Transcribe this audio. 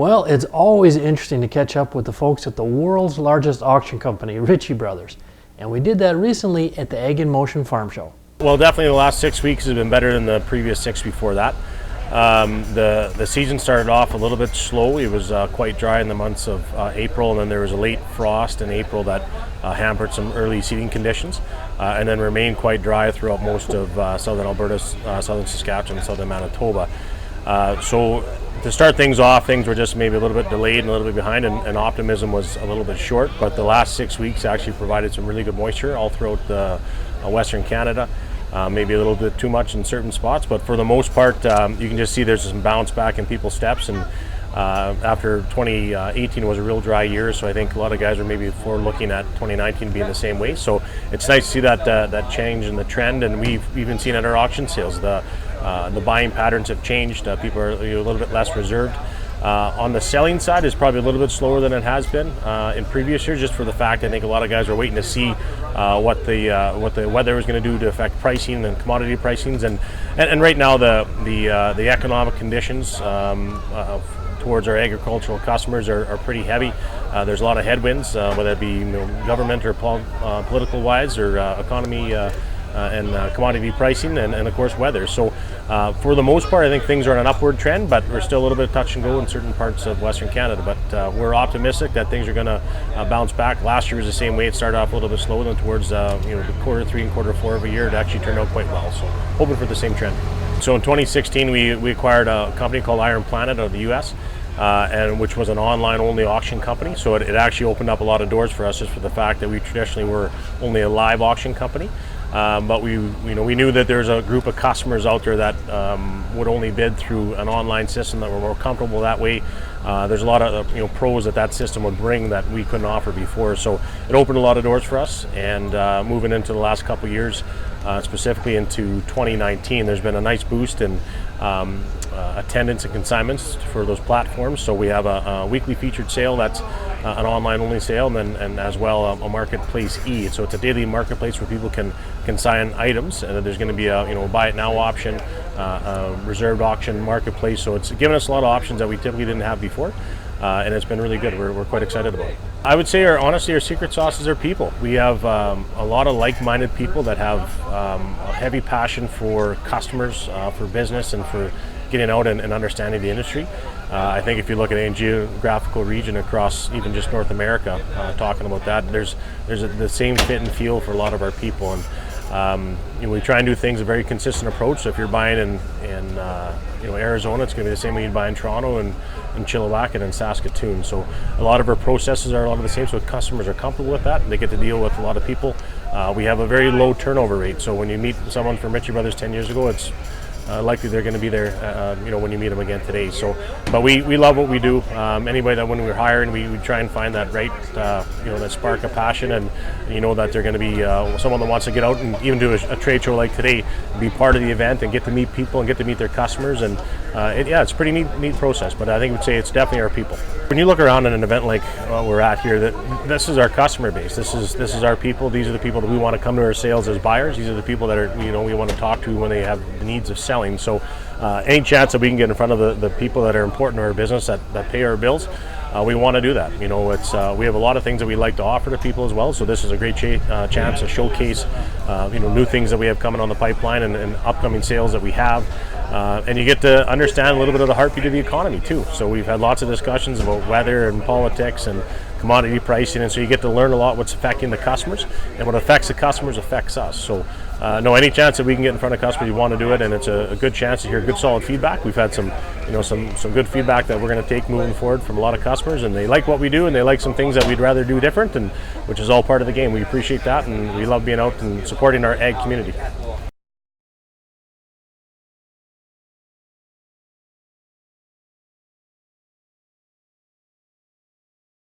Well, it's always interesting to catch up with the folks at the world's largest auction company, Ritchie Bros. And we did that recently at the Ag in Motion Farm Show. Well, definitely the last 6 weeks has been better than the previous 6 before that. The season started off a little bit slow. It was quite dry in the months of April, and then there was a late frost in April that hampered some early seeding conditions, and then remained quite dry throughout most of southern Alberta, southern Saskatchewan, and southern Manitoba. So to start things off, things were just maybe a little bit delayed and a little bit behind, and optimism was a little bit short, but the last 6 weeks actually provided some really good moisture all throughout Western Canada. Maybe a little bit too much in certain spots, but for the most part, you can just see there's some bounce back in people's steps. And after 2018 was a real dry year, so I think a lot of guys are maybe forward looking at 2019 being the same way. So it's nice to see that change in the trend, and we've even seen at our auction sales the buying patterns have changed. People are a little bit less reserved. On the selling side is probably a little bit slower than it has been in previous years, just for the fact I think a lot of guys are waiting to see what the weather is going to do to affect pricing and commodity pricings, and right now the economic conditions towards our agricultural customers are pretty heavy. There's a lot of headwinds, whether it be government or political wise, or economy and commodity pricing, and of course weather. So for the most part, I think things are on an upward trend, but we're still a little bit touch and go in certain parts of Western Canada. But we're optimistic that things are going to bounce back. Last year was the same way. It started off a little bit slow, then towards the quarter 3 and quarter 4 of a year, it actually turned out quite well. So hoping for the same trend. So in 2016, we acquired a company called Iron Planet out of the U.S., and which was an online-only auction company. So it actually opened up a lot of doors for us, just for the fact that we traditionally were only a live auction company. But we knew that there's a group of customers out there that would only bid through an online system, that were more comfortable that way. There's a lot of pros that system would bring that we couldn't offer before. So it opened a lot of doors for us. And moving into the last couple of years, specifically into 2019, there's been a nice boost in attendance and consignments for those platforms. So we have a weekly featured sale that's an online only sale, and as well a marketplace So it's a daily marketplace where people can consign items, and there's going to be a buy it now option, a reserved auction marketplace. So it's given us a lot of options that we typically didn't have before, and it's been really good. We're quite excited about it. I would say our secret sauce is our people. We have a lot of like-minded people that have a heavy passion for customers, for business, and for getting out and understanding the industry. I think if you look at any geographical region across even just North America, talking about that, there's the same fit and feel for a lot of our people. And we try and do things a very consistent approach. So if you're buying in Arizona, it's going to be the same way you'd buy in Toronto and in Chilliwack and Saskatoon. So a lot of our processes are a lot of the same, so customers are comfortable with that, and they get to deal with a lot of people. We have a very low turnover rate, so when you meet someone from Ritchie Brothers 10 years ago, it's likely they're going to be there when you meet them again today. So but we love what we do. Anybody that when we're hiring, we try and find that right that spark of passion, and that they're going to be someone that wants to get out and even do a trade show like today, be part of the event and get to meet people and get to meet their customers. And it's a pretty neat process, but I think I would say it's definitely our people. When you look around at an event like we're at here, that this is our customer base. This is our people. These are the people that we want to come to our sales as buyers. These are the people that are we want to talk to when they have the needs of selling. So any chance that we can get in front of the people that are important to our business, that pay our bills, we want to do that. We have a lot of things that we like to offer to people as well. So this is a great chance to showcase new things that we have coming on the pipeline, and upcoming sales that we have. And you get to understand a little bit of the heartbeat of the economy too. So we've had lots of discussions about weather and politics and commodity pricing, and so you get to learn a lot what's affecting the customers, and what affects the customers affects us. So any chance that we can get in front of customers, you want to do it, and it's a good chance to hear good solid feedback. We've had some good feedback that we're going to take moving forward from a lot of customers, and they like what we do, and they like some things that we'd rather do different, and which is all part of the game. We appreciate that, and we love being out and supporting our ag community.